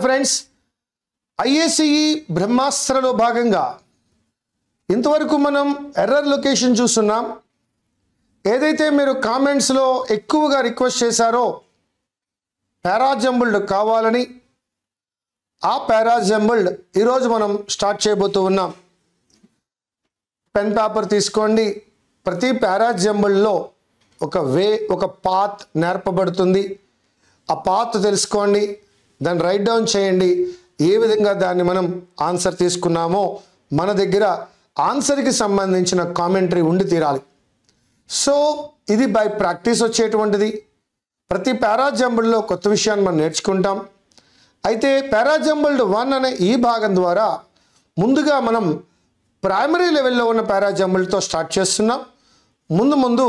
Friends, IACE బ్రహ్మాస్త్రలో భాగంగా ఇంతవరకు మనం ఎర్రర్ లొకేషన్ చూస్తున్నాం. ఏదైతే మీరు కామెంట్స్లో ఎక్కువగా రిక్వెస్ట్ చేశారో పారాజంబుల్డ్ కావాలని, ఆ పారాజంబుల్డ్ ఈరోజు మనం స్టార్ట్ చేయబోతూ ఉన్నాం. పెన్ పేపర్ తీసుకోండి. ప్రతి పారాజంబుల్డ్లో ఒక పాత్ నేర్పబడుతుంది. ఆ పాత్ తెలుసుకోండి, దాన్ని రైట్ డౌన్ చేయండి. ఏ విధంగా దాన్ని మనం ఆన్సర్ తీసుకున్నామో మన దగ్గర ఆన్సర్కి సంబంధించిన కామెంటరీ ఉండి తీరాలి. సో ఇది బై ప్రాక్టీస్ వచ్చేటువంటిది. ప్రతి పారాజంబుల్డ్లో కొత్త విషయాన్ని మనం నేర్చుకుంటాం. అయితే పారాజంబుల్డ్ 1 అనే ఈ భాగం ద్వారా ముందుగా మనం ప్రైమరీ లెవెల్లో ఉన్న పారాజంబుల్డ్తో స్టార్ట్ చేస్తున్నాం. ముందు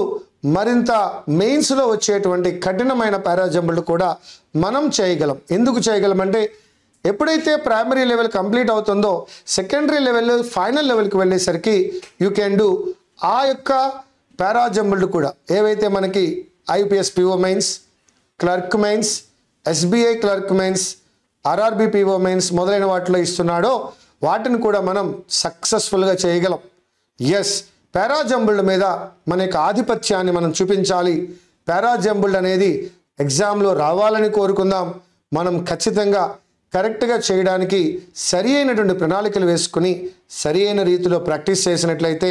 మరింత మెయిన్స్లో వచ్చేటువంటి కఠినమైన పారాజంబుల్డ్ కూడా మనం చేయగలం. ఎందుకు చేయగలం అంటే, ఎప్పుడైతే ప్రైమరీ లెవెల్ కంప్లీట్ అవుతుందో సెకండరీ లెవెల్ ఫైనల్ లెవెల్కి వెళ్ళేసరికి యూ కెన్ డూ ఆ యొక్క పారాజంబుల్డ్ కూడా. ఏవైతే మనకి IPS PO mains, clerk mains, SBI clerk mains, RRB PO mains మొదలైన వాటిలో ఇస్తున్నాడో వాటిని కూడా మనం సక్సెస్ఫుల్గా చేయగలం. ఎస్, పారాజంబుల్డ్ మీద మన యొక్క ఆధిపత్యాన్ని మనం చూపించాలి. పారాజంబుల్డ్ అనేది ఎగ్జామ్లో రావాలని కోరుకుందాం. మనం ఖచ్చితంగా కరెక్ట్గా చేయడానికి సరి అయినటువంటి ప్రణాళికలు వేసుకుని సరి అయిన రీతిలో ప్రాక్టీస్ చేసినట్లయితే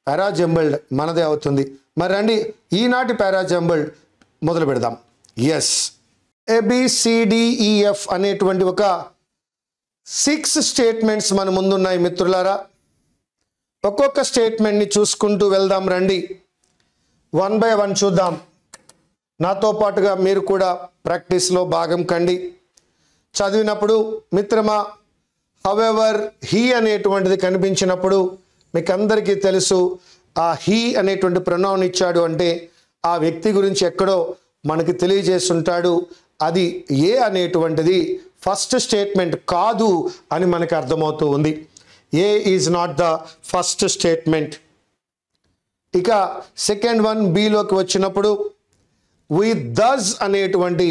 పారాజంబుల్డ్ మనదే అవుతుంది. మరి రండి, ఈనాటి పారాజంబుల్డ్ మొదలు పెడదాం. ఎస్, ABCDEF అనేటువంటి ఒక 6 స్టేట్మెంట్స్ మన ముందున్నాయి మిత్రులారా. ఒక్కొక్క స్టేట్మెంట్ని చూసుకుంటూ వెళ్దాం. రండి, 1 by 1 చూద్దాం. నాతో పాటుగా మీరు కూడా ప్రాక్టీస్లో భాగం కండి. చదివినప్పుడు మిత్రమా, హవెవర్ హీ అనేటువంటిది కనిపించినప్పుడు మీకు అందరికీ తెలుసు, ఆ హీ అనేటువంటి ప్రొనౌన్ ఇచ్చాడు అంటే ఆ వ్యక్తి గురించి ఎక్కడో మనకి తెలియజేస్తుంటాడు. అది ఏ అనేటువంటిది ఫస్ట్ స్టేట్మెంట్ కాదు అని మనకు అర్థమవుతూ ఉంది. A is not the first statement. ఇక సెకండ్ వన్ బిలోకి వచ్చినప్పుడు వి దస్ అనేటువంటి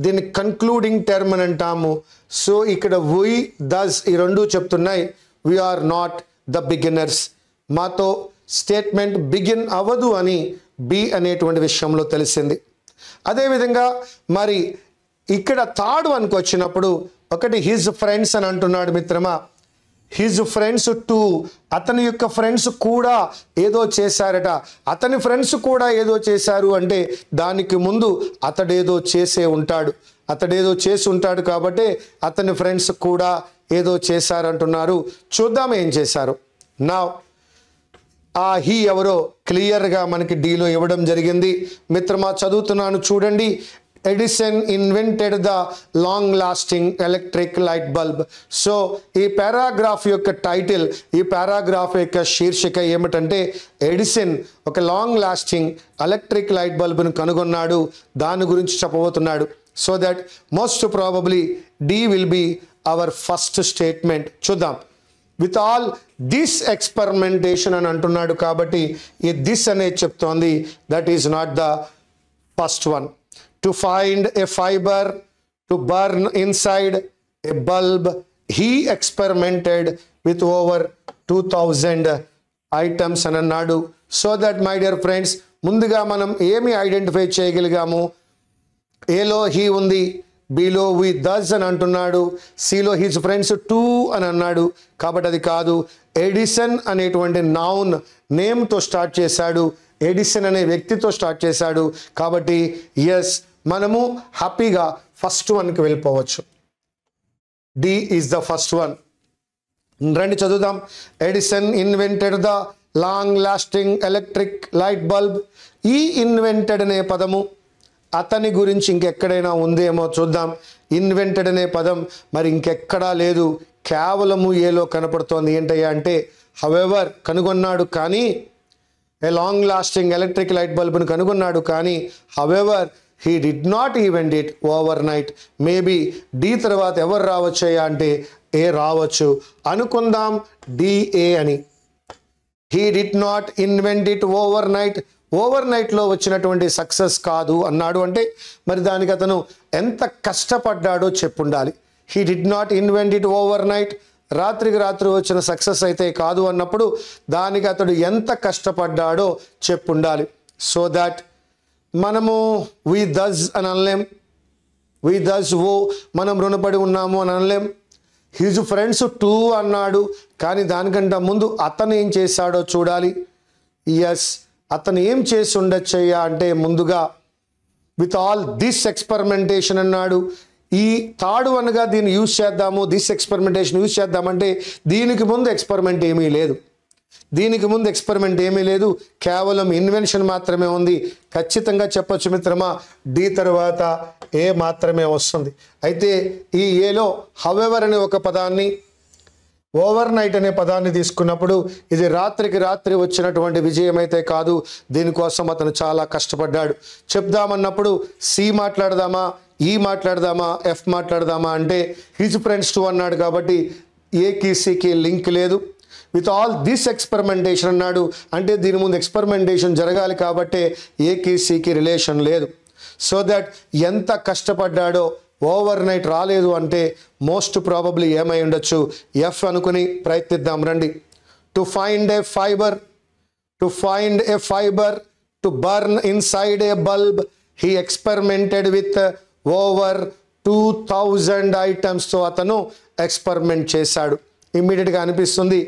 దీన్ని కన్క్లూడింగ్ టర్మ్ అని అంటాము. సో ఇక్కడ వి దస్ ఈ రెండు చెప్తున్నాయి వీఆర్ నాట్ ద బిగినర్స్. మాతో స్టేట్మెంట్ బిగిన్ అవ్వదు అని బి అనేటువంటి విషయంలో తెలిసింది. అదేవిధంగా మరి ఇక్కడ థర్డ్ వన్కి వచ్చినప్పుడు ఒకటి హిజ్ ఫ్రెండ్స్ అని అంటున్నాడు మిత్రమా. హిజ్ ఫ్రెండ్స్ టు, అతని యొక్క ఫ్రెండ్స్ కూడా ఏదో చేశారట. అతని ఫ్రెండ్స్ కూడా ఏదో చేశారు అంటే దానికి ముందు అతడేదో చేసే ఉంటాడు. అతడేదో చేసి ఉంటాడు కాబట్టి అతని ఫ్రెండ్స్ కూడా ఏదో చేశారంటున్నారు. చూద్దాం ఏం చేశారు. నా ఆ హీ ఎవరో క్లియర్గా మనకి డీలో ఇవ్వడం జరిగింది. మిత్రమా చదువుతున్నాను చూడండి. Edison invented the long lasting electric light bulb. So ఈ పారాగ్రాఫ్ యొక్క టైటిల్, ఈ పారాగ్రాఫ్ యొక్క శీర్షిక ఏమిటంటే ఎడిసన్ ఒక లాంగ్ లాస్టింగ్ ఎలక్ట్రిక్ లైట్ బల్బ్ను కనుగొన్నాడు, దాని గురించి చెప్పబోతున్నాడు. So that most probably D will be our first statement. చూద్దాం. విత్ ఆల్ దిస్ ఎక్స్పెరిమెంటేషన్ అని అంటున్నాడు కాబట్టి ఈ దిస్ అనేది చెప్తోంది. That is not the first one. To find a fiber to burn inside a bulb, he experimented with over 2000 items అని అన్నాడు. So that my dear friends, ముందుగా మనం ఏమి ఐడెంటిఫై చేయగలిగాము? ఏలో హీ ఉంది, బిలో వి దస్ అని అంటున్నాడు, సిలో హిజ్ ఫ్రెండ్స్ టూ అని అన్నాడు. కాబట్టి అది కాదు. ఎడిసన్ అనేటువంటి నౌన్ నేమ్తో స్టార్ట్ చేశాడు, ఎడిసన్ అనే వ్యక్తితో స్టార్ట్ చేశాడు. కాబట్టి ఎస్, మనము హ్యాపీగా ఫస్ట్ వన్కి వెళ్ళిపోవచ్చు. D is the first one. రండి చదువుదాం. Edison invented the long lasting electric light bulb. ఈ ఇన్వెంటెడ్ అనే పదము అతని గురించి ఇంకెక్కడైనా ఉందేమో చూద్దాం. ఇన్వెంటెడ్ అనే పదం మరి ఇంకెక్కడా లేదు, కేవలము ఏలో కనపడుతోంది. ఏంటయ్యా అంటే హవెవర్ కనుగొన్నాడు కానీ, a long lasting electric light బల్బ్ను కనుగొన్నాడు కానీ however he did not invent it overnight. Maybe D తర్వాత ఎవరు రావచ్చయ్యా అంటే ఏ రావచ్చు. అనుకుందాం డిఏ అని. he did not invent it overnight. ఓవర్నైట్లో వచ్చినటువంటి సక్సెస్ కాదు అన్నాడు అంటే మరి దానికి అతను ఎంత కష్టపడ్డాడో చెప్పుండాలి. He did not invent it overnight. రాత్రికి రాత్రి వచ్చిన సక్సెస్ అయితే కాదు అన్నప్పుడు దానికి అతడు ఎంత కష్టపడ్డాడో చెప్పుండాలి. సో దట్ మనము వీ దస్ అని అనలేం, వీ దస్ ఓ మనం రుణపడి ఉన్నాము అని అనలేం. హిజ్ ఫ్రెండ్స్ టూ అన్నాడు, కానీ దానికంటే ముందు అతను ఏం చేశాడో చూడాలి. ఎస్, అతను ఏం చేసి ఉండొచ్చయ్యా అంటే ముందుగా విత్ ఆల్ దిస్ ఎక్స్పెరిమెంటేషన్ అన్నాడు. ఈ తాడు అనగా దీన్ని యూజ్ చేద్దాము, దిస్ ఎక్స్పెరిమెంటేషన్ యూజ్ చేద్దామంటే దీనికి ముందు ఎక్స్పెరిమెంట్ ఏమీ లేదు, దీనికి ముందు ఎక్స్పెరిమెంట్ ఏమీ లేదు, కేవలం ఇన్వెన్షన్ మాత్రమే ఉంది. ఖచ్చితంగా చెప్పొచ్చు మిత్రమా, డి తర్వాత ఏ మాత్రమే వస్తుంది. అయితే ఈ ఏలో హవెవర్ అనే ఒక పదాన్ని, ఓవర్ నైట్ అనే పదాన్ని తీసుకున్నప్పుడు ఇది రాత్రికి రాత్రి వచ్చినటువంటి విజయం అయితే కాదు, దీనికోసం అతను చాలా కష్టపడ్డాడు. చెప్దామన్నప్పుడు సి మాట్లాడదామా, ఈ మాట్లాడదామా, ఎఫ్ మాట్లాడదామా అంటే హిజ్ ఫ్రెండ్స్ టూ అన్నాడు కాబట్టి ఏకి సికి లింక్ లేదు. విత్ ఆల్ దిస్ ఎక్స్పెరిమెంటేషన్ అన్నాడు అంటే దీని ముందు ఎక్స్పెరిమెంటేషన్ జరగాలి కాబట్టి ఏకి సికి రిలేషన్ లేదు. సో దట్ ఎంత కష్టపడ్డాడో, ఓవర్ నైట్ రాలేదు అంటే మోస్ట్ ప్రాబబ్లీ ఏమై ఉండొచ్చు, ఎఫ్ అనుకుని ప్రయత్నిద్దాం రండి. To find a fibre, to find a fibre to burn inside A bulb he experimented with over 2000 ఐటమ్స్తో అతను ఎక్స్పెరిమెంట్ చేశాడు. ఇమ్మీడియట్గా అనిపిస్తుంది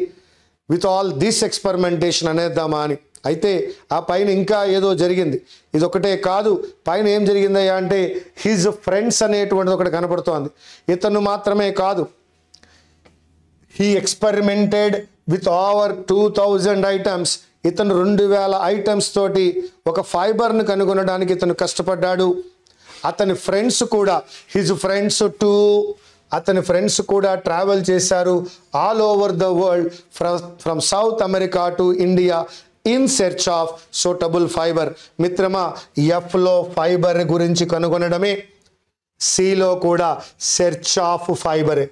విత్ ఆల్ దిస్ ఎక్స్పెరిమెంటేషన్ అనేద్దామా అని. అయితే ఆ పైన ఇంకా ఏదో జరిగింది, ఇది ఒకటే కాదు, పైన ఏం జరిగిందయ్యా అంటే హిజ్ ఫ్రెండ్స్ అనేటువంటిది ఒకటి కనపడుతోంది. ఇతను మాత్రమే కాదు, he experimented with over 2000 items. ఇతను 2000 ఐటమ్స్ తోటి ఒక ఫైబర్ను కనుగొనడానికి ఇతను కష్టపడ్డాడు. అతని ఫ్రెండ్స్ కూడా, హిజ్ ఫ్రెండ్స్ టూ, అతని ఫ్రెండ్స్ కూడా ట్రావెల్ చేశారు all over the world from south America to India in search of suitable fibre. మిత్రమా, ఎఫ్లో ఫైబర్ గురించి కనుగొనడమే, సిలో కూడా సెర్చ్ ఆఫ్ ఫైబరే.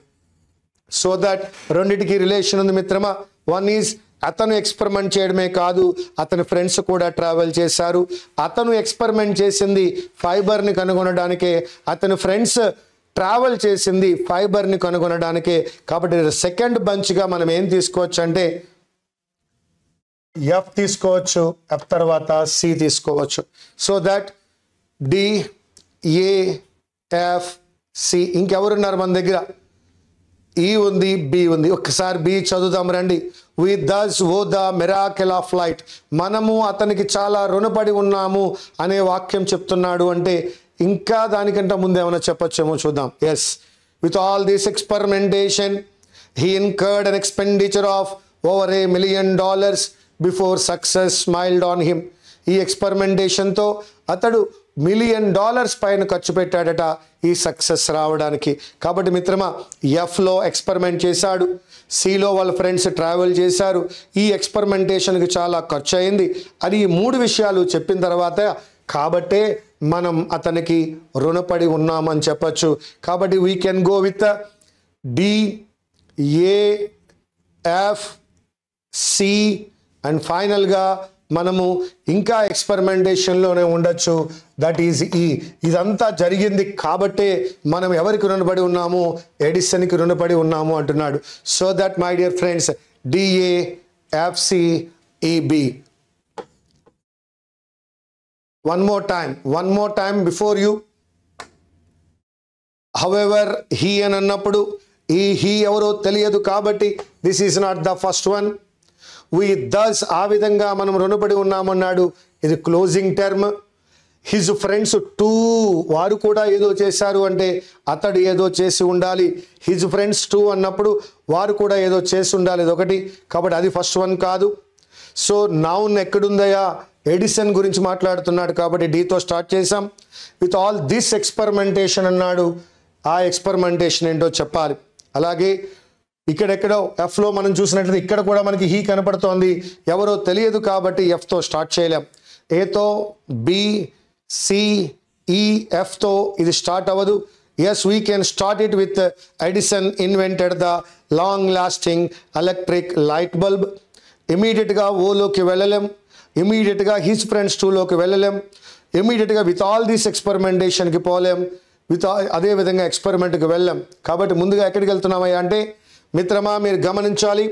సో దట్ రెండిటికి రిలేషన్ ఉంది మిత్రమా. వన్ ఈజ్ అతను ఎక్స్పెరిమెంట్ చేయడమే కాదు, అతని ఫ్రెండ్స్ కూడా ట్రావెల్ చేశారు. అతను ఎక్స్పెరిమెంట్ చేసింది ఫైబర్ని కనుగొనడానికే, అతని ఫ్రెండ్స్ ట్రావెల్ చేసింది ఫైబర్ని కనుగొనడానికే. కాబట్టి సెకండ్ బంచ్గా మనం ఏం తీసుకోవచ్చు అంటే ఎఫ్ తీసుకోవచ్చు, ఎఫ్ తర్వాత సి తీసుకోవచ్చు. So that D, A, F, C. ఇంకెవరున్నారు మన దగ్గర? ఈ ఉంది, బి ఉంది. ఒక్కసారి బి చదువుదాం రండి. వి దస్ ఓ ద మిరాకిల్ ఆఫ్ లైట్. మనము అతనికి చాలా రుణపడి ఉన్నాము అనే వాక్యం చెప్తున్నాడు అంటే ఇంకా దానికంటే ముందు ఏమైనా చెప్పొచ్చేమో చూద్దాం. Yes, with all this experimentation he incurred an expenditure of over $1 million before success smiled on him. ఈ ఎక్స్పెరిమెంటేషన్తో అతడు $1 million పైన ఖర్చు పెట్టాడట ఈ సక్సెస్ రావడానికి. కాబట్టి మిత్రమా, ఎఫ్లో ఎక్స్పెరిమెంట్ చేశాడు, సిలో వాళ్ళ ఫ్రెండ్స్ ట్రావెల్ చేశారు, ఈ ఎక్స్పెరిమెంటేషన్కి చాలా ఖర్చు అయింది అని ఈ 3 విషయాలు చెప్పిన తర్వాత కాబట్టే మనం అతనికి రుణపడి ఉన్నామని చెప్పచ్చు. కాబట్టి we can go with D, A, F, C and ఫైనల్గా మనము ఇంకా ఎక్స్పెరిమెంటేషన్లోనే ఉండొచ్చు, దట్ ఈజ్ ఈ. ఇదంతా జరిగింది కాబట్టే మనం ఎవరికి రుణపడి ఉన్నాము? ఎడిసన్కి రుణపడి ఉన్నాము అంటున్నాడు. So that my dear friends, DA, FC, EB. one more time before you. However, he అని అన్నప్పుడు ఈ హీ ఎవరో తెలియదు కాబట్టి this is not the first one. We thus, ఆ విధంగా మనం రుణపడి ఉన్నామన్నాడు, ఇది closing term. His friends too, వారు కూడా ఏదో చేశారు అంటే అతడు ఏదో చేసి ఉండాలి. హిజ్ ఫ్రెండ్స్ టూ అన్నప్పుడు వారు కూడా ఏదో చేసి ఉండాలి, ఇది ఒకటి. కాబట్టి అది ఫస్ట్ వన్ కాదు. సో నౌన్ ఎక్కడుందయా? ఎడిసన్ గురించి మాట్లాడుతున్నాడు కాబట్టి డీతో స్టార్ట్ చేసాం. విత్ ఆల్ దిస్ ఎక్స్పెరిమెంటేషన్ అన్నాడు, ఆ ఎక్స్పెరిమెంటేషన్ ఏంటో చెప్పాలి. అలాగే ఇక్కడెక్కడో ఎఫ్లో మనం చూసినట్లయితే ఇక్కడ కూడా మనకి హీ కనపడుతోంది, ఎవరో తెలియదు కాబట్టి ఎఫ్తో స్టార్ట్ చేయలేం. ఏతో, బి, సి, ఈ, ఎఫ్తో ఇది స్టార్ట్ అవ్వదు. Yes, we can start it with Edison invented the long lasting electric light bulb. ఇమీడియట్గా ఓలోకి వెళ్ళలేం, ఇమీడియట్గా హిజ్ ఫ్రెండ్స్ టూలోకి వెళ్ళలేం, ఇమీడియట్గా విత్ ఆల్ దిస్ ఎక్స్పెరిమెంటేషన్కి పోలేం. అదే విధంగా ఎక్స్పెరిమెంట్కి వెళ్ళాం. కాబట్టి ముందుగా ఎక్కడికి వెళ్తున్నామయ్యా అంటే మిత్రమా మీరు గమనించాలి,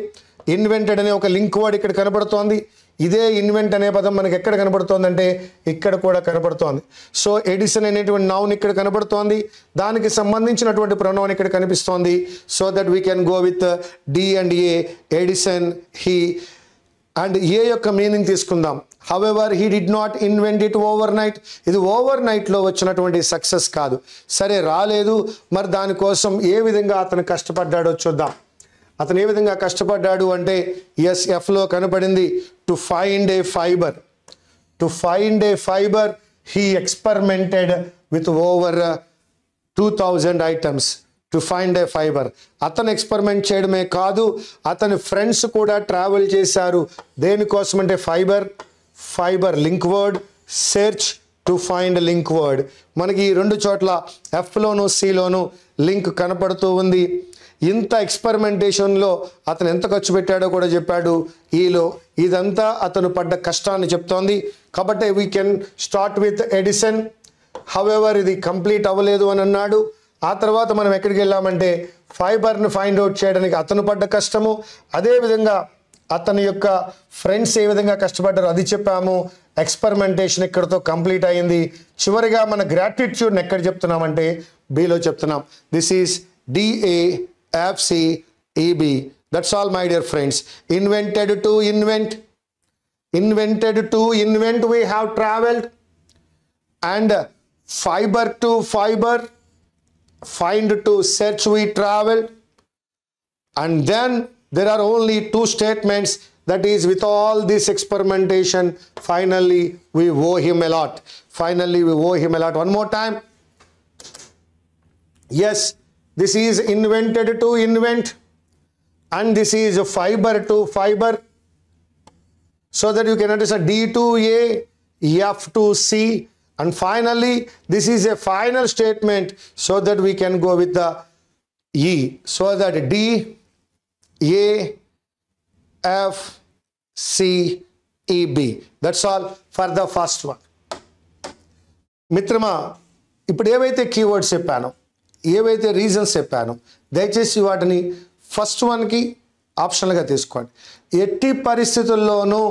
ఇన్వెంటెడ్ అనే ఒక లింక్ వర్డ్ ఇక్కడ కనబడుతోంది. ఇదే ఇన్వెంట్ అనే పదం మనకి ఎక్కడ కనబడుతోందంటే ఇక్కడ కూడా కనబడుతోంది. సో ఎడిసన్ అనేటువంటి నౌన్ ఇక్కడ కనబడుతోంది, దానికి సంబంధించినటువంటి ప్రొనౌన్ ఇక్కడ కనిపిస్తోంది. So that we can go with D and A, Edison, he. And A యొక్క మీనింగ్ తీసుకుందాం. However he did not invent it overnight. ఇది ఓవర్ నైట్లో వచ్చినటువంటి సక్సెస్ కాదు. సరే రాలేదు, మరి దానికోసం ఏ విధంగా అతను కష్టపడ్డాడో చూద్దాం. అతను ఏ విధంగా కష్టపడ్డాడు అంటే ఎస్ఎఫ్లో కనపడింది to find a fibre. To find a fibre he experimented with over 2000 items. To find a fibre, అతను ఎక్స్పెరిమెంట్ చేయడమే కాదు, అతని ఫ్రెండ్స్ కూడా ట్రావెల్ చేశారు. దేనికోసం అంటే fibre link word, search to find link word. మనకి ఈ రెండు చోట్ల ఎఫ్లోను సిలోను లింక్ కనపడుతూ ఉంది. ఇంత ఎక్స్పెరిమెంటేషన్లో అతను ఎంత ఖర్చు పెట్టాడో కూడా చెప్పాడు. ఈలో ఇదంతా అతను పడ్డ కష్టాన్ని చెప్తోంది. కాబట్టి we can start with Edison. However ఇది కంప్లీట్ అవ్వలేదు అని అన్నాడు. ఆ తర్వాత మనం ఎక్కడికి వెళ్ళామంటే ఫైబర్ని ఫైండ్ అవుట్ చేయడానికి అతను పడ్డ కష్టము, అదేవిధంగా అతని యొక్క ఫ్రెండ్స్ ఏ విధంగా కష్టపడ్డారో అది చెప్పాము. ఎక్స్పెరిమెంటేషన్ ఇక్కడతో కంప్లీట్ అయింది. చివరిగా మన గ్రాటిట్యూడ్ని ఎక్కడ చెప్తున్నామంటే బిలో చెప్తున్నాం. This is DAFCEB. That's all my dear friends. Invented to invent. We have traveled. And fiber to fiber. Find to search we traveled. And then there are only two statements. That is, with all this experimentation, finally we owe him a lot. One more time. Yes, this is invented to invent, and this is fiber to fiber, so that you can understand D to A, F to C, and finally this is a final statement, so that we can go with the E. So that D, A, F, C, E, B. That's all for the first one. మిత్రమా, ఇప్పుడు ఏవైతే keywords చెప్పానో, ఏవైతే reasons చెప్పానో, దయచేసి వాటిని first వన్కి ఆప్షన్లుగా తీసుకోండి. ఎట్టి పరిస్థితుల్లోనూ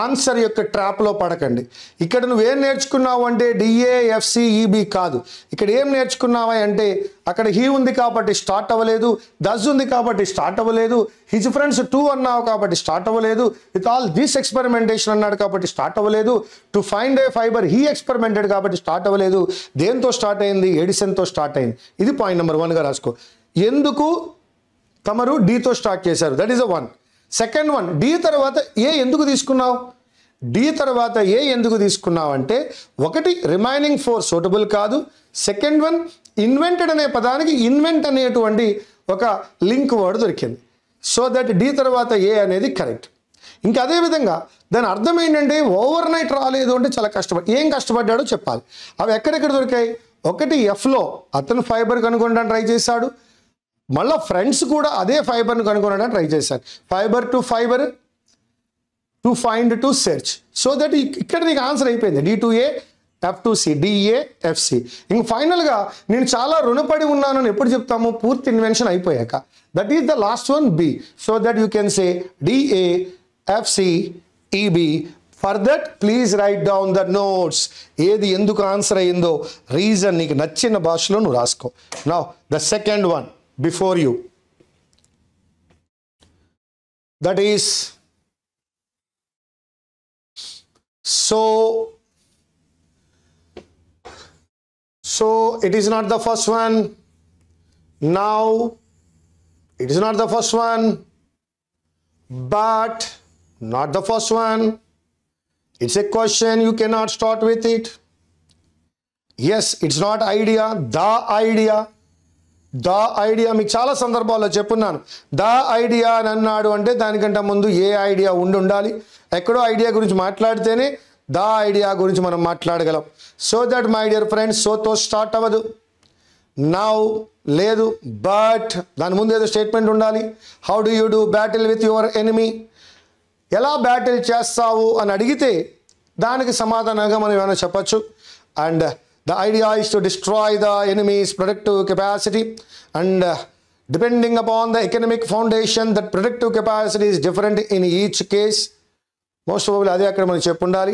ఆన్సర్ యొక్క ట్రాప్లో పడకండి. ఇక్కడ నువ్వేం నేర్చుకున్నావు అంటే DAFCEB కాదు. ఇక్కడ ఏం నేర్చుకున్నావా అంటే అక్కడ హీ ఉంది కాబట్టి స్టార్ట్ అవ్వలేదు, డస్ ఉంది కాబట్టి స్టార్ట్ అవ్వలేదు, హిజ్ ఫ్రెండ్స్ 2 అన్నావు కాబట్టి స్టార్ట్ అవ్వలేదు, విత్ ఆల్ దిస్ ఎక్స్పెరిమెంటేషన్ అన్నాడు కాబట్టి స్టార్ట్ అవ్వలేదు, to find a fibre he experimented కాబట్టి స్టార్ట్ అవ్వలేదు. దేంతో స్టార్ట్ అయింది? ఎడిసన్తో స్టార్ట్ అయింది. ఇది పాయింట్ నెంబర్ 1గా రాసుకో. ఎందుకు తమరు డీతో స్టార్ట్ చేశారు? That is a 1. Second one, D తర్వాత ఏ ఎందుకు తీసుకున్నావు? డి తర్వాత ఏ ఎందుకు తీసుకున్నావు అంటే ఒకటి రిమైనింగ్ 4 సూటబుల్ కాదు. సెకండ్ వన్, ఇన్వెంటెడ్ అనే పదానికి ఇన్వెంట్ అనేటువంటి ఒక లింక్ వర్డ్ దొరికింది. సో దట్ డి తర్వాత ఏ అనేది కరెక్ట్. ఇంకా అదేవిధంగా దాని అర్థం ఏంటంటే ఓవర్ నైట్ రాలేదు అంటే చాలా ఏం కష్టపడ్డాడో చెప్పాలి. అవి ఎక్కడెక్కడ దొరికాయి? ఒకటి ఎఫ్లో అతను ఫైబర్ కనుగొనడానికి ట్రై చేశాడు, మళ్ళీ ఫ్రెండ్స్ కూడా అదే ఫైబర్ను కనుగొనడానికి ట్రై చేశారు. Fibre to fibre, to find to search. So that ఇక్కడ నీకు ఆన్సర్ అయిపోయింది. D to A, F to C, DAFC. ఇంక ఫైనల్గా నేను చాలా రుణపడి ఉన్నానని ఎప్పుడు చెప్తాము? పూర్తి ఇన్వెన్షన్ అయిపోయాక. That is the last one, B. So that you can say DAFCEB. For that please right down the notes. ఏది ఎందుకు ఆన్సర్ అయ్యిందో రీజన్ నీకు నచ్చిన భాషలో నువ్వు రాసుకో. Now the second one before you, that is so it is not the first one. Now it is not the first one, but not the first one. It's a question, you cannot start with it. Yes, it's not idea, the idea. మీకు చాలా సందర్భాల్లో చెప్పున్నాను. The idea అని అన్నాడు అంటే దానికంటే ముందు ఏ idea ఉండాలి. ఎక్కడో ఐడియా గురించి మాట్లాడితేనే ద ఐడియా గురించి మనం మాట్లాడగలం. So that my dear friends, సోతో స్టార్ట్ అవ్వదు. నౌ లేదు, బట్ దాని ముందు ఏదో స్టేట్మెంట్ ఉండాలి. How do you do battle with your enemy? ఎలా బ్యాటిల్ చేస్తావు అని అడిగితే దానికి సమాధానంగా మనం ఏమైనా చెప్పచ్చు. And The idea is to destroy the enemy's productive capacity, and depending upon the economic foundation, that productive capacity is different in each case. Most probably అదే అక్కడ మనం చెప్పుండాలి.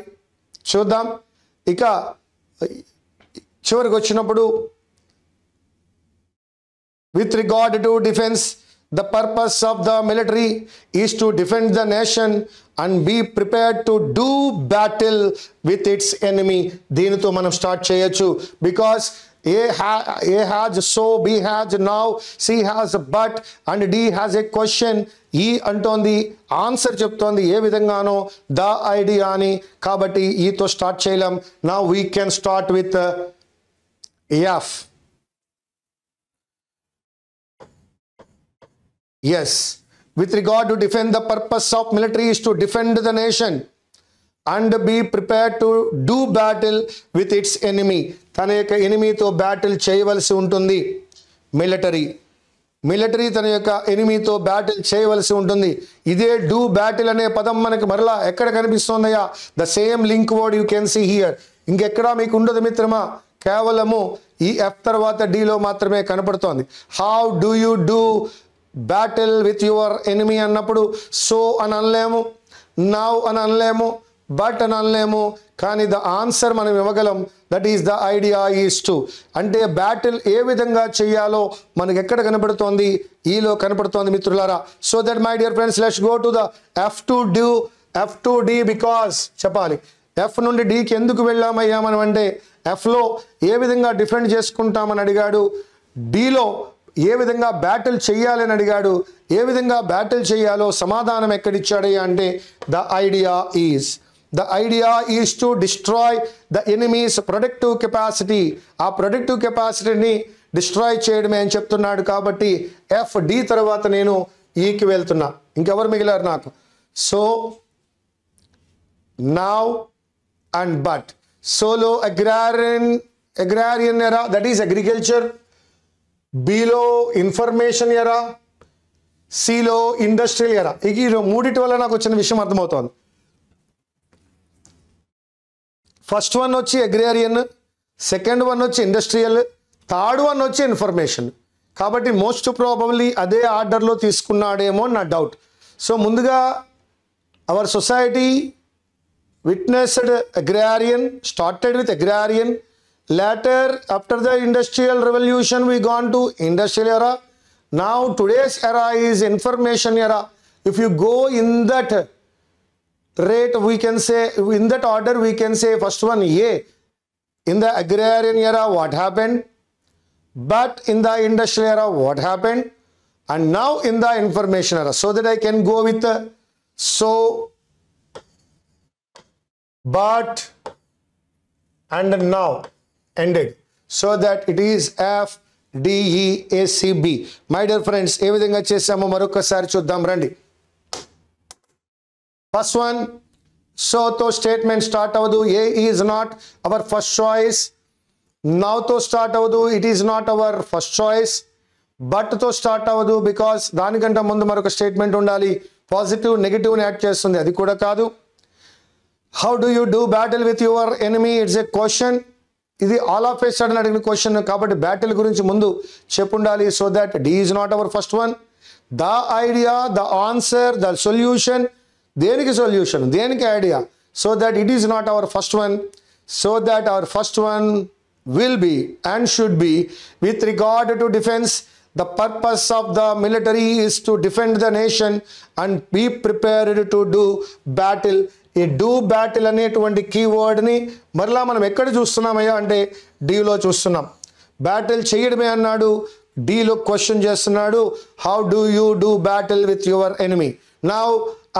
చూద్దాం. ఇక చివరికి వచ్చినప్పుడు with regard to defense, the purpose of the military is to defend the nation and be prepared to do battle with its enemy. దీనితో మనం start చేయొచ్చు. Because A has so, B has now, C has but, and D has a question. E అంటోంది, answer చెప్తోంది ఏ విధంగానో the idea అని. కాబట్టి ఈతో start చేయలేం. Now we can start with F. Yes, with regard to defend, the purpose of military is to defend the nation and be prepared to do battle with its enemy. తన యొక్క ఎనిమీతో battle చేయవలసి ఉంటుంది. Military తన యొక్క ఎనిమీతో battle చేయవలసి ఉంటుంది. ఇదే do battle అనే పదం మనకి మరలా ఎక్కడ కనిపిస్తుందయ్యా? The same link word you can see here. ఇంకెక్కడా మీకు ఉండదు మిత్రమా, కేవలము ఈ ఎఫ్ తర్వాత డీలో మాత్రమే కనపడుతోంది. How do you do battle with your enemy అన్నప్పుడు సో అని అనలేము, నౌ అని అనలేము, బట్ అని అనలేము. కానీ ద ఆన్సర్ మనం ఇవ్వగలం. That is the idea is two. అంటే బ్యాటిల్ ఏ విధంగా చేయాలో మనకి ఎక్కడ కనపడుతోంది? ఈలో కనపడుతోంది మిత్రులారా. So that my dear friends, let's go to the F to D. Because చెప్పాలి, ఎఫ్ నుండి డీకి ఎందుకు వెళ్ళామయ్యా మనం అంటే, ఎఫ్లో ఏ విధంగా డిఫెండ్ చేసుకుంటామని అడిగాడు, డీలో ఏ విధంగా బ్యాటిల్ చేయాలని అడిగాడు. ఏ విధంగా బ్యాటిల్ చేయాలో సమాధానం ఎక్కడిచ్చాడయ్యా అంటే, the idea is to destroy the enemies productive capacity. ఆ ప్రొడక్టివ్ కెపాసిటీని డిస్ట్రాయ్ చేయడమే అని చెప్తున్నాడు. కాబట్టి ఎఫ్ డి తర్వాత నేను ఈకి వెళ్తున్నా. ఇంకెవరు మిగిలారు నాకు? So now and but. సోలో agrarian era, that is agriculture. బిలో ఇన్ఫర్మేషన్ ఎరా, సిలో ఇండస్ట్రియల్ ఎరా. ఈ మూడిటి వల్ల నాకు వచ్చిన విషయం అర్థమవుతోంది. ఫస్ట్ వన్ వచ్చి అగ్రేరియన్, సెకండ్ వన్ వచ్చి ఇండస్ట్రియల్, థర్డ్ వన్ వచ్చి ఇన్ఫర్మేషన్. కాబట్టి మోస్ట్ ప్రాబబ్లీ అదే ఆర్డర్లో తీసుకున్నాడేమో నా డౌట్. సో ముందుగా our society witnessed agrarian, started with agrarian. Later, after the industrial revolution, we gone to industrial era. Now today's era is information era. If you go in that rate, we can say, in that order, we can say first one A. In the agrarian era, what happened? But in the industrial era, what happened? And now in the information era. So that I can go with the so, but, and now. Ended, so that it is F D E A C B. My dear friends, ఏ విధంగా చేసామో మరొకసారి చూద్దాం రండి. First one, సోతో statement start అవ్వదు. A is not our first choice. నౌతో start అవ్వదు, it is not our first choice. బట్తో స్టార్ట్ అవ్వదు, బికాస్ దానికంటే ముందు మరొక స్టేట్మెంట్ ఉండాలి. పాజిటివ్ నెగిటివ్ని యాడ్ చేస్తుంది, అది కూడా కాదు. How do you do battle with your enemy, it's a question. ఇది ఆల్ ఆఫ్ ఏ సడన్ అడిగిన క్వశ్చన్ కాబట్టి బ్యాటిల్ గురించి ముందు చెప్పుండాలి. So that D is not our first one. The idea, the answer, the solution. దేనికి solution, దేనికి idea? So that it is not our first one. So that our first one will be and should be with regard to defence. The purpose of the military is to defend the nation and be prepared to do battle. ఈ do battle అనేటువంటి కీవర్డ్ని మరలా మనం ఎక్కడ చూస్తున్నామయ్యా అంటే డీలో చూస్తున్నాం. Battle చేయడమే అన్నాడు, డీలో క్వశ్చన్ చేస్తున్నాడు. How do you do battle with your enemy? Now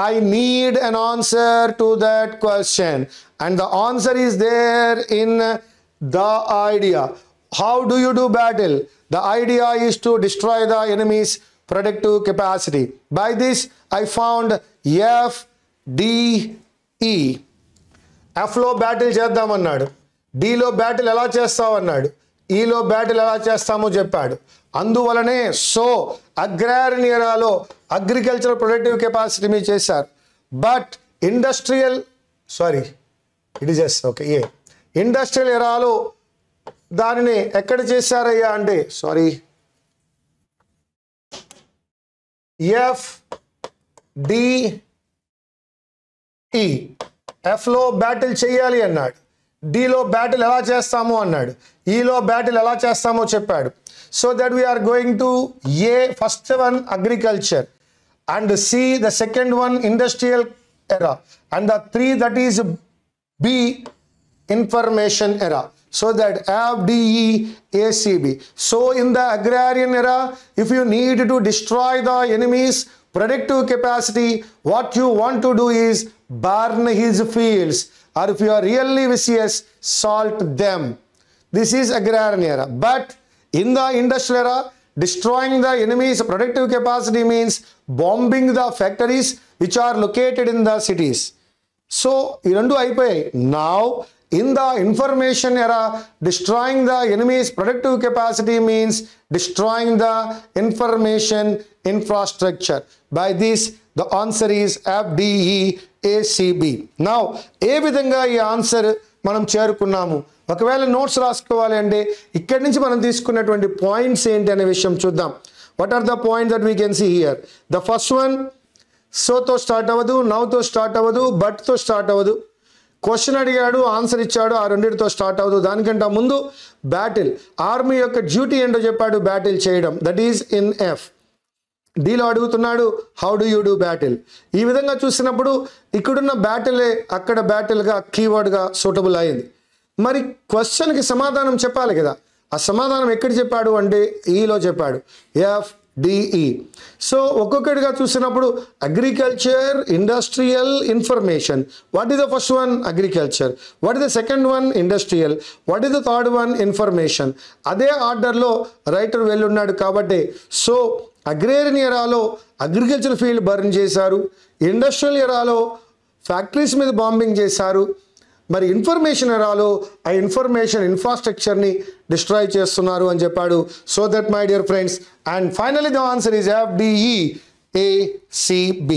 I need an answer to that question, and the answer is there in the idea. How do you do battle? The idea is to destroy the enemy's productive capacity. By this, I found F, D, E. Fలో battle చేద్దామన్నాడు, డీలో battle ఎలా చేస్తామన్నాడు, ఈలో battle ఎలా చేస్తామో చెప్పాడు. అందువలనే so అగ్రారియన్ ఎరాలో agricultural productive capacity మీద చేశారు. బట్ ఇండస్ట్రియల్ ఎరాలో దానిని ఎక్కడ చేశారయ్యా అంటే సారీ FDE Fలో బ్యాటిల్ చేయాలి అన్నాడు, Dలో బ్యాటిల్ ఎలా చేస్తామో అన్నాడు, Eలో బ్యాటిల్ ఎలా చేస్తామో చెప్పాడు. So that we are going to A first one agriculture and C the second one industrial era and the 3 that is B information era. So that FDE ACB. So in the agrarian era, if you need to destroy the enemy's productive capacity, what you want to do is burn his fields, or if you are really vicious, salt them. This is agrarian era. But in the industrial era, destroying the enemy's productive capacity means bombing the factories which are located in the cities. So, ఈ రెండు అయిపోయాయి. Now, in the information era, destroying the enemy's productive capacity means destroying the information infrastructure. By this, the answer is FDE ACB. Now, ఏ విధంగా ఈ answer మనం చేరుకున్నాము? ఒకవేళ notes రాసుకోవాలి అంటే ఇక్కడి నుంచి మనం తీసుకున్నటువంటి పాయింట్స్ ఏంటి అనే విషయం చూద్దాం. What are the point that we can see here? The first one, సోతో స్టార్ట్ అవ్వదు, నౌతో స్టార్ట్ అవ్వదు, బట్తో స్టార్ట్ అవ్వదు. క్వశ్చన్ అడిగాడు, ఆన్సర్ ఇచ్చాడు, ఆ రెండింటితో స్టార్ట్ అవ్వదు. దానికంటే ముందు బ్యాటిల్, ఆర్మీ యొక్క డ్యూటీ ఏంటో చెప్పాడు, బ్యాటిల్ చేయడం. That is in F. Dలో అడుగుతున్నాడు, how do you do battle. ఈ విధంగా చూసినప్పుడు ఇక్కడున్న బ్యాటిలే అక్కడ బ్యాటిల్గా కీవర్డ్గా సూటబుల్ అయింది. మరి క్వశ్చన్కి సమాధానం చెప్పాలి కదా, ఆ సమాధానం ఎక్కడ చెప్పాడు అంటే ఈలో చెప్పాడు, FDE. సో ఒక్కొక్కటిగా చూసినప్పుడు agriculture, industrial, information. What is the first one? Agriculture. What is the second one? Industrial. What is the third one? Information. అదే ఆర్డర్లో రైటర్ వెళ్ళున్నాడు కాబట్టి సో అగ్రేరియన్ ఎరాలో అగ్రికల్చర్ ఫీల్డ్ బర్న్ చేశారు, ఇండస్ట్రియల్ ఎరాలో ఫ్యాక్టరీస్ మీద బాంబింగ్ చేశారు, మరి ఇన్ఫర్మేషన్ ఎరాలో ఆ ఇన్ఫర్మేషన్ ఇన్ఫ్రాస్ట్రక్చర్ని డిస్ట్రాయ్ చేస్తున్నారు అని చెప్పాడు. So that my dear friends, and finally the answer is FDE ACB.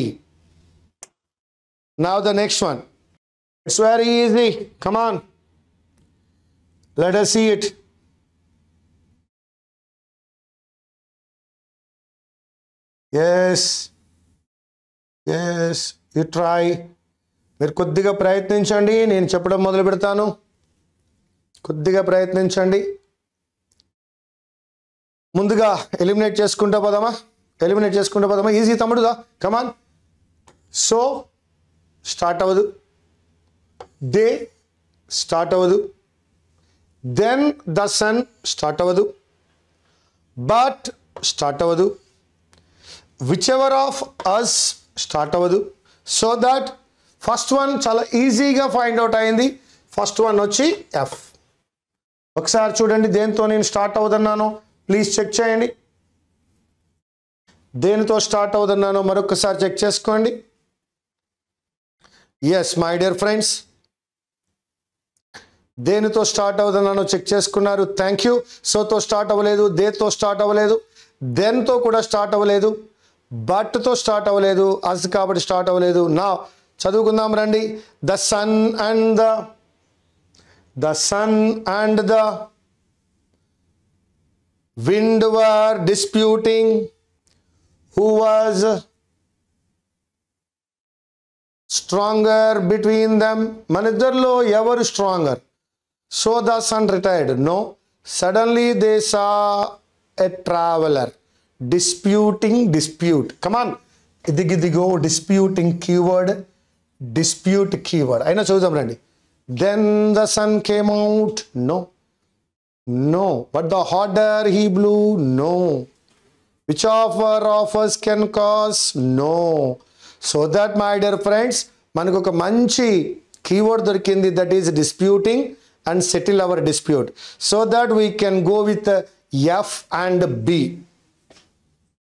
Now the next one. It's very easy. Come on. Let us see it. Yes. You try. మీరు కొద్దిగా ప్రయత్నించండి, నేను చెప్పడం మొదలు పెడతాను. కొద్దిగా ప్రయత్నించండి. ముందుగా ఎలిమినేట్ చేసుకుంటూ పోదామా? ఈజీ తమ్ముడుగా. కమాన్. సో స్టార్ట్ అవ్వదు, దే స్టార్ట్ అవ్వదు, దెన్ ద సన్ స్టార్ట్ అవ్వదు, బట్ స్టార్ట్ అవ్వదు, whichever of us start అవ్వదు. సో దట్ ఫస్ట్ వన్ చాలా ఈజీగా ఫైండ్ అవుట్ అయింది. ఫస్ట్ వన్ వచ్చి F. ఒకసారి చూడండి, దేనితో నేను స్టార్ట్ అవుతున్నానో ప్లీజ్ చెక్ చేయండి. దేనితో స్టార్ట్ అవుతున్నానో మరొకసారి చెక్ చేసుకోండి. ఎస్ మై డియర్ ఫ్రెండ్స్, దేనితో స్టార్ట్ అవుతున్నానో చెక్ చేసుకున్నారు. Thank you. సోతో స్టార్ట్ అవ్వలేదు, దేతో స్టార్ట్ అవ్వలేదు, దెన్తో కూడా స్టార్ట్ అవ్వలేదు, బట్తో స్టార్ట్ అవ్వలేదు, అస్ కాబట్టి స్టార్ట్ అవ్వలేదు. నా చదువుకుందాం రండి. The sun and the wind were disputing who was stronger between them. మన ఇద్దరిలో ఎవరు stronger? So the sun retired. No. Suddenly they saw a traveller dispute. Come on. ఇదిగో disputing keyword, dispute keyword. అయినా చూద్దాం రండి. Then the sun came out. No. But the harder he blew. No. Which of us can cause? No. So that my dear friends, మనకు ఒక మంచి keyword దొరికింది, that is disputing and settle our dispute. So that we can go with F and B.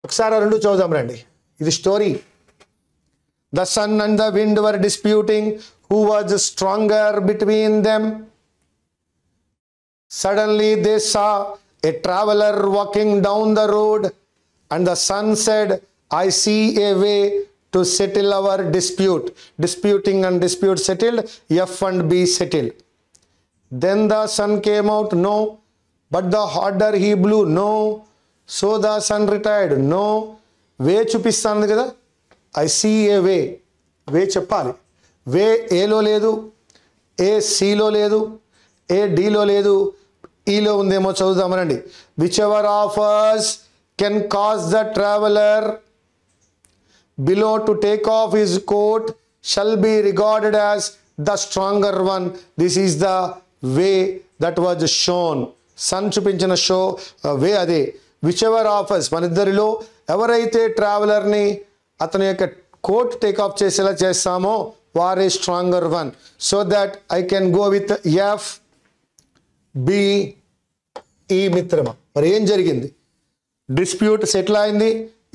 ఒకసారి రెండు చూద్దాం రండి. ఇది story. The sun and the wind were disputing who was stronger between them. Suddenly they saw a traveller walking down the road and the sun said, I see a way to settle our dispute. Disputing and dispute settled, F and B settled. Then the sun came out. No. but the harder he blew. No. So the sun retired. No. వే చూపిస్తాను కదా, I see a వే. వే చెప్పాలి. వే ఏలో లేదు, ఏ సిలో లేదు, ఏ డిలో లేదు, ఈలో ఉందేమో చదువుదామనండి. Whichever of us can cause the traveler below to take off his coat shall be regarded as the stronger one. This is the way that was shown. Sun చూపించిన వే అదే. విచ్ ఎవర్ ఆఫ్ us, మన ఇద్దరిలో ఎవరైతే ట్రావెలర్ని అతని యొక్క coat take off చేసేలా చేస్తామో వారే stronger one. So that I can go with F B E మిత్రమా. మరి ఏం జరిగింది? డిస్ప్యూట్ సెటిల్ అయింది.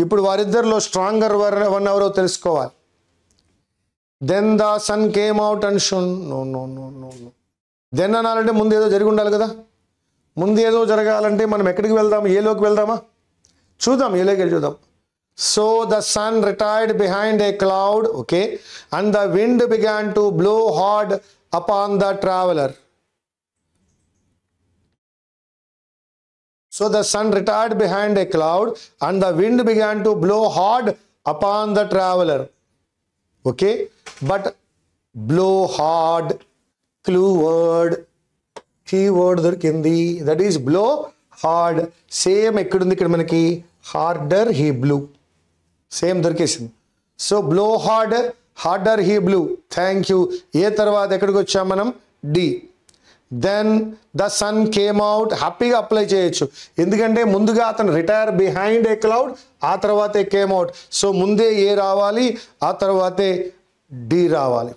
ఇప్పుడు వారిద్దరిలో స్ట్రాంగర్ వన్ ఎవరో తెలుసుకోవాలి. Then the sun came out and shone. No no no no no. Then అనాలంటే ముందు ఏదో జరిగి ఉండాలి కదా. ముందు ఏదో జరగాలంటే మనం ఎక్కడికి వెళ్దాం? ఏలోకి వెళ్దామా? చూద్దాం, ఏలోకి వెళ్ళి చూద్దాం. So the sun retired behind a cloud, okay, and the wind began to blow hard upon the traveller. So the sun retired behind a cloud and the wind began to blow hard upon the traveler. Okay, but blow hard, clue word, keyword దొరికింది. That is blow hard. Same ఎక్కడుంది ఇక్కడ మనకి? harder he blew. Same దొరికేసింది. So blow hard, harder he blew. Thank you. A తర్వాత ఎక్కడికి వచ్చాం మనం? D. Then the sun came out. హ్యాపీగా అప్లై చేయొచ్చు, ఎందుకంటే ముందుగా అతను రిటైర్ బిహైండ్ ఏ క్లౌడ్, ఆ తర్వాతే కేమ్ అవుట్. సో ముందే ఏ రావాలి, ఆ తర్వాతే డి రావాలి.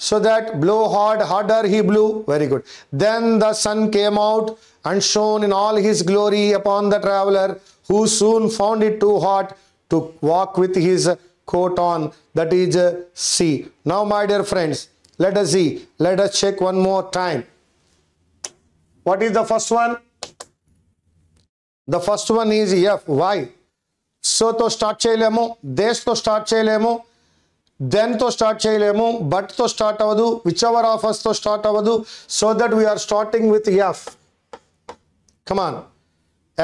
So that blow hard, harder he blew. Very good. Then the sun came out and shone in all his glory upon the traveller who soon found it too hot to walk with his coat on. That is C. Now my dear friends, let us see. Let us check one more time. What is the first one? The first one is F. Why? So to start చేయలేము, దేశ్ తో start చేయలేము, then తో start చేయలేము, but తో start అవ్వదు, whichever of us తో start అవ్వదు. So that we are starting with F. Come on.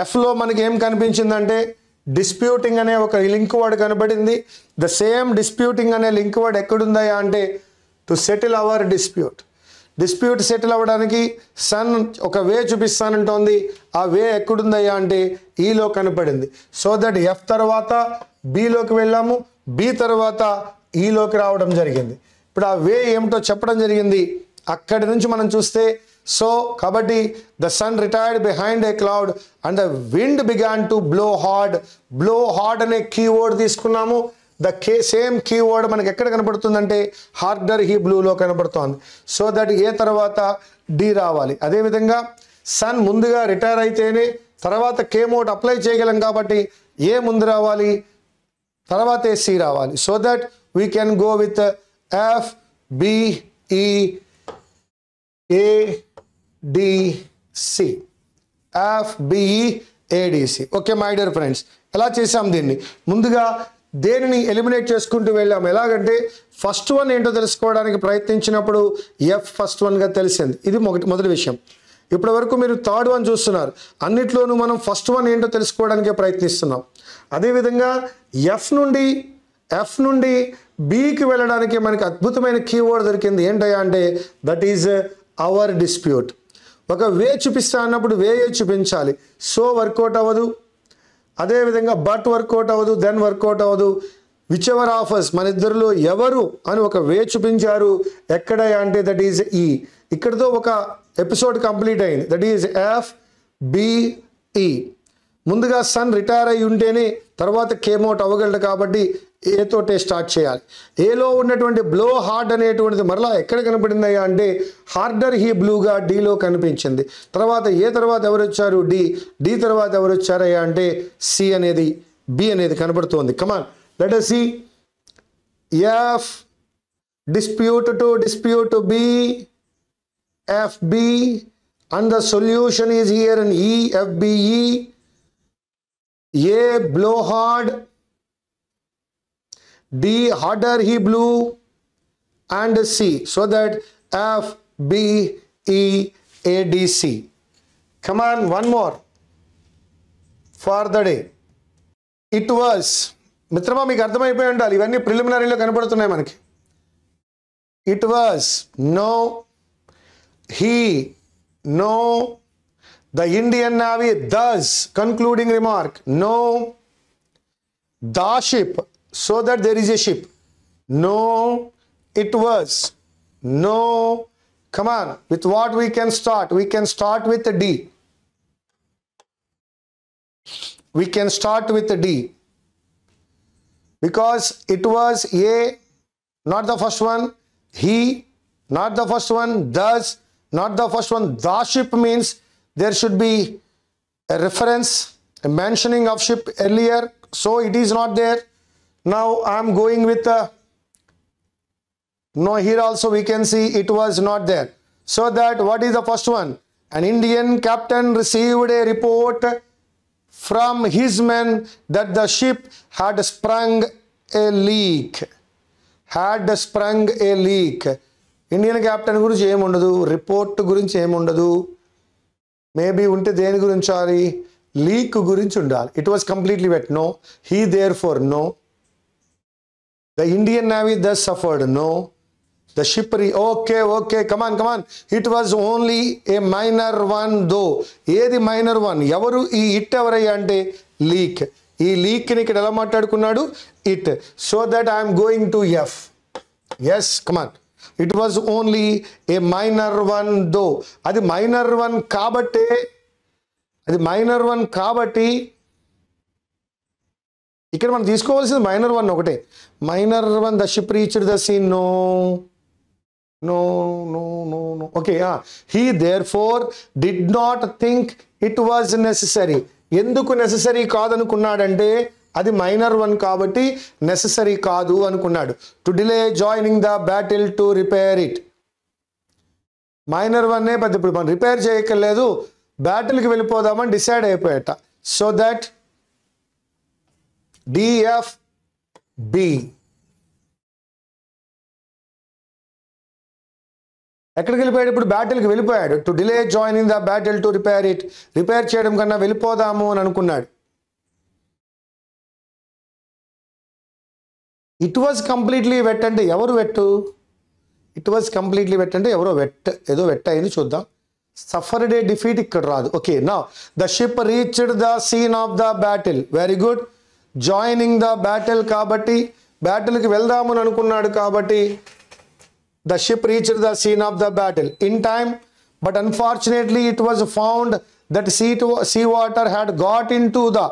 ఎఫ్లో మనకి ఏం కనిపించిందంటే డిస్ప్యూటింగ్ అనే ఒక లింక్ వర్డ్ కనబడింది. ద సేమ్ డిస్ప్యూటింగ్ అనే లింక్ వర్డ్ ఎక్కడుందయా అంటే to settle our dispute. Dispute settle అవ్వడానికి సన్ ఒక వే చూపిస్తానంటోంది. ఆ వే ఎక్కడుందయ్యా అంటే ఈలో కనపడింది. సో దట్ ఎఫ్ తర్వాత బిలోకి వెళ్ళాము, బి తర్వాత ఈలోకి రావడం జరిగింది. ఇప్పుడు ఆ వే ఏమిటో చెప్పడం జరిగింది. అక్కడి నుంచి మనం చూస్తే సో కాబట్టి the sun retired behind a cloud and the wind began to blow hard. Blow hard అనే కీవర్డ్ తీసుకున్నాము. ద సేమ్ కీవర్డ్ మనకి ఎక్కడ కనబడుతుందంటే హార్డర్ హీ బ్లూలో కనబడుతోంది. సో దట్ ఏ తర్వాత డి రావాలి. అదేవిధంగా సన్ ముందుగా రిటైర్ అయితేనే తర్వాత కేమ్ అవుట్ అప్లై చేయగలం కాబట్టి ఏ ముందు రావాలి, తర్వాతే సి రావాలి. So that we can go with F B E A D C. F B E A D C. Okay my dear friends, ఎలా చేసాం దీన్ని? ముందుగా దేనిని ఎలిమినేట్ చేసుకుంటూ వెళ్ళాం. ఎలాగంటే ఫస్ట్ వన్ ఏంటో తెలుసుకోవడానికి ప్రయత్నించినప్పుడు ఎఫ్ ఫస్ట్ వన్గా తెలిసింది. ఇది మొదటి విషయం. ఇప్పటి వరకు మీరు థర్డ్ వన్ చూస్తున్నారు. అన్నిట్లోనూ మనం ఫస్ట్ వన్ ఏంటో తెలుసుకోవడానికే ప్రయత్నిస్తున్నాం. అదేవిధంగా ఎఫ్ నుండి బికి వెళ్ళడానికి మనకి అద్భుతమైన కీవర్డ్ దొరికింది. ఏంటయ్యా అంటే దట్ ఈజ్ అవర్ డిస్ప్యూట్. ఒక వే చూపిస్తా అన్నప్పుడు వే చూపించాలి. సో వర్కౌట్ అవ్వదు, అదేవిధంగా బట్ వర్కౌట్ అవ్వదు, దెన్ వర్కౌట్ అవ్వదు. విచ్ ఎవర్ ఆఫ్ us, మన ఇద్దరిలో ఎవరు అని ఒక వే చూపించారు. ఎక్కడ అంటే దట్ ఈజ్ ఈ. ఇక్కడతో ఒక ఎపిసోడ్ కంప్లీట్ అయింది. That is F B E. ముందుగా సన్ రిటైర్ అయి ఉంటేనే తర్వాత కేమ్ అవుట్ అవ్వగలడు కాబట్టి ఏతోటే స్టార్ట్ చేయాలి. ఏలో ఉన్నటువంటి బ్లో హార్డ్ అనేటువంటిది మరలా ఎక్కడ కనపడిందయ్యా అంటే హార్డర్ హీ బ్లూగా డీలో కనిపించింది. తర్వాత ఏ తర్వాత ఎవరు వచ్చారు? డి తర్వాత ఎవరు వచ్చారయ్యా అంటే సి అనేది బి అనేది కనబడుతోంది. కమాన్ let us see. F dispute to B, FB, and the solution is here in E, FBE. A blow hard, D harder he blew, and C. So that FBEADC. Come on, one more for the day. It was, మిత్రమా మీకు అర్థమైపోయి ఉండాలి, ఇవన్నీ ప్రిలిమినరీలో కనబడుతున్నాయి మనకి. It was, no. He, no. The Indian Navy, thus, concluding remark, no. The ship, so that there is a ship, no. It was, no. Come on, with what we can start? We can start with a D. We can start with a D. Because it was A, not the first one. He, not the first one. Thus, not the first one. The ship means there should be a reference, a mentioning of ship earlier. So it is not there. Now I am going with a no. Here also we can see it was not there. So that what is the first one? An Indian captain received a report from his men that the ship had sprung a leak. Had sprung a leak. Indian captain గురించి ఏముండదు, report గురించి ఏముండదు, maybe ఉంటే దేని గురించి ఉండాలి, leak గురించి ఉండాలి. It was completely wet, no. He therefore, no. The Indian navy thus suffered, no. The ship okay come on. It was only a minor one though. ఏది మైనర్ వన్? ఎవరు ఈ ఇట్ ఎవరయ్యా అంటే లీక్. ఈ లీక్ని ఇక్కడ ఎలా మాట్లాడుకున్నాడు? It. So that I'm going to F. Yes, come on. It was only a minor one though. అది మైనర్ వన్ కాబట్టి, ఇక్కడ మనం తీసుకోవాల్సింది మైనర్ వన్ ఒకటే. Minor one, the ship reached the sea, no. Okay. He therefore did not think it was necessary. ఎందుకు necessary కాదనుకున్నాడంటే అది minor one కాబట్టి నెసెసరీ కాదు అనుకున్నాడు. To delay joining the battle to repair it. Minor వన్నే పెద్ద, ఇప్పుడు మనం రిపేర్ చేయక్కర్లేదు, బ్యాటిల్కి వెళ్ళిపోదామని డిసైడ్ అయిపోయాట. So that D F B. ఎక్కడికి వెళ్ళిపోయాడు? ఇప్పుడు బ్యాటిల్కి వెళ్ళిపోయాడు. To delay joining the battle to repair it. Repair చేయడం కన్నా వెళ్ళిపోదాము అని అనుకున్నాడు. ఇట్ వాజ్ కంప్లీట్లీ వెట్ అంటే ఎవరు వెట్టు? ఇట్ వాజ్ కంప్లీట్లీ వెట్ అంటే ఎవరో వెట్, ఏదో వెట్ అయింది. చూద్దాం. సఫర్డ్ ఏ డిఫీట్ ఇక్కడ రాదు. Okay. Now the ship reached the scene of the battle. Very good. Joining the battle కాబట్టి, బ్యాటిల్కి వెళ్దామని అనుకున్నాడు కాబట్టి the ship reached the scene of the battle in time, but unfortunately it was found that sea water had got into the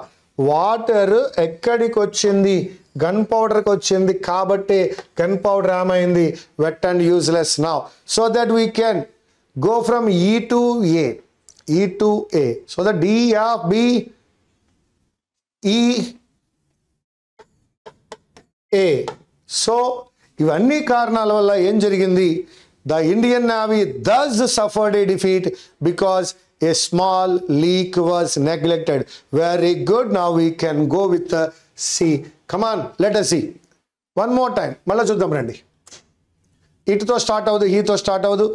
water. ఎక్కడికి వచ్చింది? Gun పౌడర్కి వచ్చింది కాబట్టి గన్ పౌడర్ ఏమైంది? Wet and useless. Now so that we can go from E to A. So the DFB EA. So ఇవన్నీ కారణాల వల్ల ఏం జరిగింది? The Indian navy thus suffered a defeat because a small leak was neglected. Very good. Now we can go with C. Come on, let us see one more time. మళ్ళీ చూద్దాం రండి. ఇటుతో start అవ్వదు, హీతో start అవ్వదు,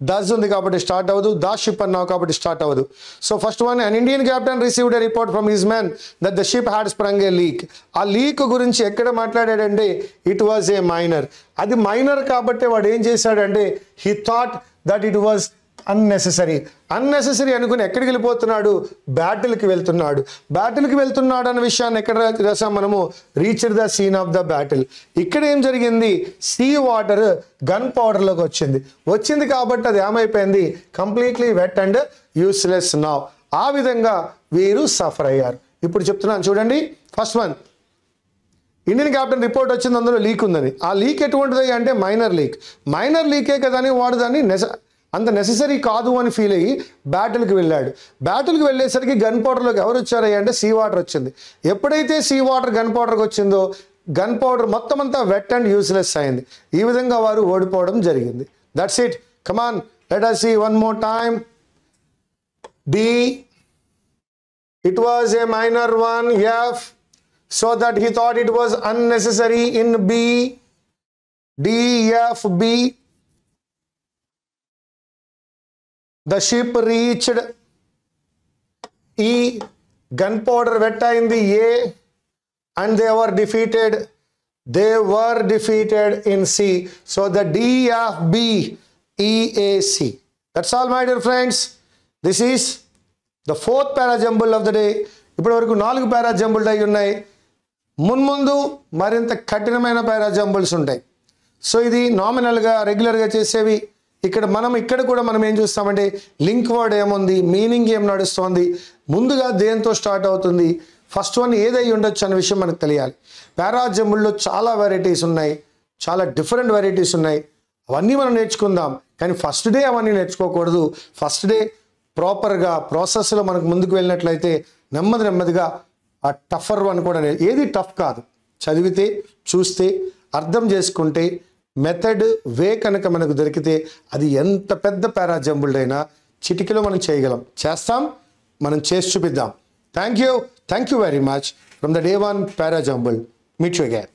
దస్ ఉంది కాబట్టి స్టార్ట్ అవ్వదు, దా ship అన్నావు కాబట్టి స్టార్ట్ అవ్వదు. So first one, an Indian captain received a report from his men that the ship had sprung A leak. ఆ లీక్ గురించి ఎక్కడ మాట్లాడాడంటే ఇట్ వాజ్ ఏ మైనర్. అది మైనర్ కాబట్టి వాడు ఏం చేశాడంటే he thought that it was unnecessary అనుకుని ఎక్కడికి వెళ్ళిపోతున్నాడు? బ్యాటిల్కి వెళ్తున్నాడు. బ్యాటిల్కి వెళ్తున్నాడు అన్న విషయాన్ని ఎక్కడ రాసాం మనము? Reached the scene of the battle. ఇక్కడ ఏం జరిగింది? సీ వాటర్ గన్ పౌడర్లోకి వచ్చింది కాబట్టి అది ఏమైపోయింది? Completely wet and useless. Now ఆ విధంగా వీరు సఫర్ అయ్యారు. ఇప్పుడు చెప్తున్నాను చూడండి. First one, Indian captain report వచ్చింది, అందులో లీక్ ఉందని. ఆ లీక్ ఎటువంటిది అంటే మైనర్ లీకే కదా అని వాడు దాన్ని అంత నెసెసరీ కాదు అని ఫీల్ అయ్యి బ్యాటిల్కి వెళ్ళాడు. బ్యాటిల్కి వెళ్ళేసరికి గన్ పౌడర్లోకి ఎవరు వచ్చారయ్యా అంటే సీ వాటర్ వచ్చింది. ఎప్పుడైతే సీ వాటర్ గన్ పౌడర్కి వచ్చిందో గన్ పౌడర్ మొత్తం అంతా వెట్ అండ్ యూస్లెస్ అయింది. ఈ విధంగా వారు ఓడిపోవడం జరిగింది. That's it. Come on, let us see one more time. D, it was a minor one. F, so that he thought it was unnecessary in B. D, F, B. The ship reached E, gunpowder wet ayindi A, and they were defeated. They were defeated in C. So the D, F, B, E, A, C. That's all, my dear friends. This is the fourth para jumble of the day. ఇప్పటి వరకు 4 para jumbled అయి ఉన్నాయి. మున్ముందు మరింత కఠినమైన para jumbles ఉంటాయి. So ఇది నామినల్గా రెగ్యులర్గా చేసేవి. ఇక్కడ కూడా మనం ఏం చూస్తామంటే లింక్ వర్డ్ ఏముంది, మీనింగ్ ఏం నడుస్తుంది, ముందుగా దేంతో స్టార్ట్ అవుతుంది, ఫస్ట్ వన్ ఏదై ఉండొచ్చు అనే విషయం మనకు తెలియాలి. పారా జంబుల్లో చాలా వెరైటీస్ ఉన్నాయి, చాలా డిఫరెంట్ వెరైటీస్ ఉన్నాయి. అవన్నీ మనం నేర్చుకుందాం. కానీ ఫస్ట్ డే అవన్నీ నేర్చుకోకూడదు. ఫస్ట్ డే ప్రాపర్గా ప్రాసెస్లో మనకు ముందుకు వెళ్ళినట్లయితే నెమ్మదిగా ఆ టఫర్ వన్ కూడా ఏది టఫ్ కాదు. చదివితే, చూస్తే, అర్థం చేసుకుంటే, మెథడ్ వే కనుక మనకు దొరికితే అది ఎంత పెద్ద పారా జంబుల్డ్ అయినా చిటికలో మనం చేయగలం. చేస్తాం, మనం చేసి చూపిద్దాం. Thank you very much from the day 1 para jumbled. Meet you again.